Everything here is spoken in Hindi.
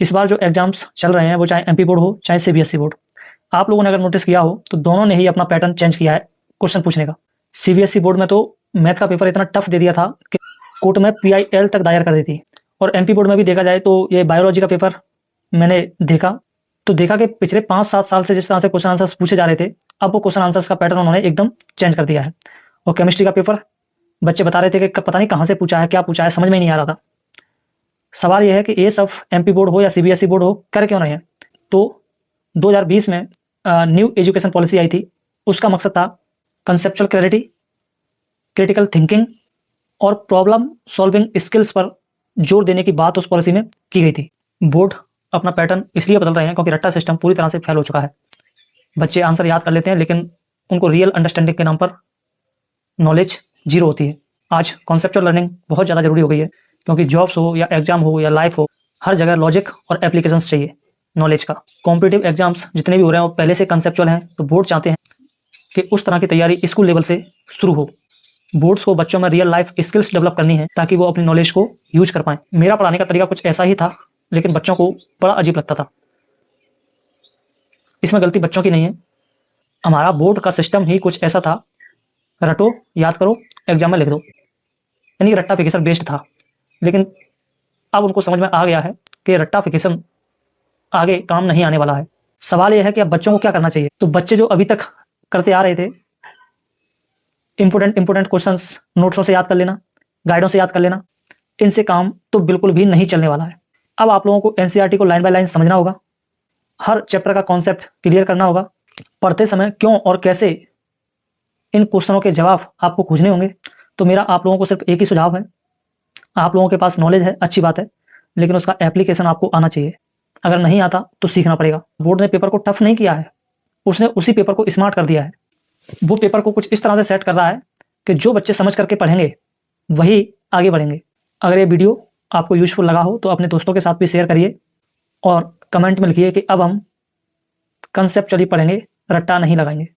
इस बार जो एग्जाम्स चल रहे हैं वो चाहे एमपी बोर्ड हो चाहे सीबीएसई बोर्ड, आप लोगों ने अगर नोटिस किया हो तो दोनों ने ही अपना पैटर्न चेंज किया है क्वेश्चन पूछने का। सीबीएसई बोर्ड में तो मैथ का पेपर इतना टफ दे दिया था कि कोर्ट में पीआईएल तक दायर कर दी थी। और एमपी बोर्ड में भी देखा जाए तो ये बायोलॉजी का पेपर मैंने देखा कि पिछले 5-7 साल से जिस तरह से क्वेश्चन आंसर्स पूछे जा रहे थे, अब वो क्वेश्चन आंसर्स का पैटर्न उन्होंने एकदम चेंज कर दिया है। और केमिस्ट्री का पेपर बच्चे बता रहे थे कि पता नहीं कहाँ से पूछा है, क्या पूछा है, समझ में नहीं आ रहा था। सवाल यह है कि ये सब एमपी बोर्ड हो या सीबीएसई बोर्ड हो कर क्यों रहे हैं। तो 2020 में न्यू एजुकेशन पॉलिसी आई थी। उसका मकसद था कंसेप्चुअल क्लैरिटी, क्रिटिकल थिंकिंग और प्रॉब्लम सॉल्विंग स्किल्स पर जोर देने की बात उस पॉलिसी में की गई थी। बोर्ड अपना पैटर्न इसलिए बदल रहे हैं क्योंकि रट्टा सिस्टम पूरी तरह से फेल हो चुका है। बच्चे आंसर याद कर लेते हैं लेकिन उनको रियल अंडरस्टैंडिंग के नाम पर नॉलेज जीरो होती है। आज कॉन्सेप्चुअल लर्निंग बहुत ज़्यादा जरूरी हो गई है क्योंकि जॉब्स हो या एग्जाम हो या लाइफ हो, हर जगह लॉजिक और एप्लीकेशंस चाहिए नॉलेज का। कॉम्पिटिटिव एग्जाम्स जितने भी हो रहे हैं वो पहले से कंसेप्चुअल हैं, तो बोर्ड चाहते हैं कि उस तरह की तैयारी स्कूल लेवल से शुरू हो। बोर्ड्स को बच्चों में रियल लाइफ स्किल्स डेवलप करनी है ताकि वो अपनी नॉलेज को यूज कर पाएं। मेरा पढ़ाने का तरीका कुछ ऐसा ही था लेकिन बच्चों को बड़ा अजीब लगता था। इसमें गलती बच्चों की नहीं है, हमारा बोर्ड का सिस्टम ही कुछ ऐसा था, रटो, याद करो, एग्जाम में लिख दो, यानी रट्टाफिकेशन बेस्ड था। लेकिन अब उनको समझ में आ गया है कि रट्टाफिकेशन आगे काम नहीं आने वाला है। सवाल यह है कि अब बच्चों को क्या करना चाहिए। तो बच्चे जो अभी तक करते आ रहे थे, इंपोर्टेंट क्वेश्चंस नोट्सों से याद कर लेना, गाइडों से याद कर लेना, इनसे काम तो बिल्कुल भी नहीं चलने वाला है। अब आप लोगों को एनसीईआरटी को लाइन बाय लाइन समझना होगा, हर चैप्टर का कॉन्सेप्ट क्लियर करना होगा, पढ़ते समय क्यों और कैसे इन क्वेश्चनों के जवाब आपको खोजने होंगे। तो मेरा आप लोगों को सिर्फ एक ही सुझाव है, आप लोगों के पास नॉलेज है, अच्छी बात है, लेकिन उसका एप्लीकेशन आपको आना चाहिए। अगर नहीं आता तो सीखना पड़ेगा। बोर्ड ने पेपर को टफ नहीं किया है, उसने उसी पेपर को स्मार्ट कर दिया है। वो पेपर को कुछ इस तरह से सेट कर रहा है कि जो बच्चे समझ करके पढ़ेंगे वही आगे बढ़ेंगे। अगर ये वीडियो आपको यूजफुल लगा हो तो अपने दोस्तों के साथ भी शेयर करिए और कमेंट में लिखिए कि अब हम कंसेप्चुअली पढ़ेंगे, रट्टा नहीं लगाएंगे।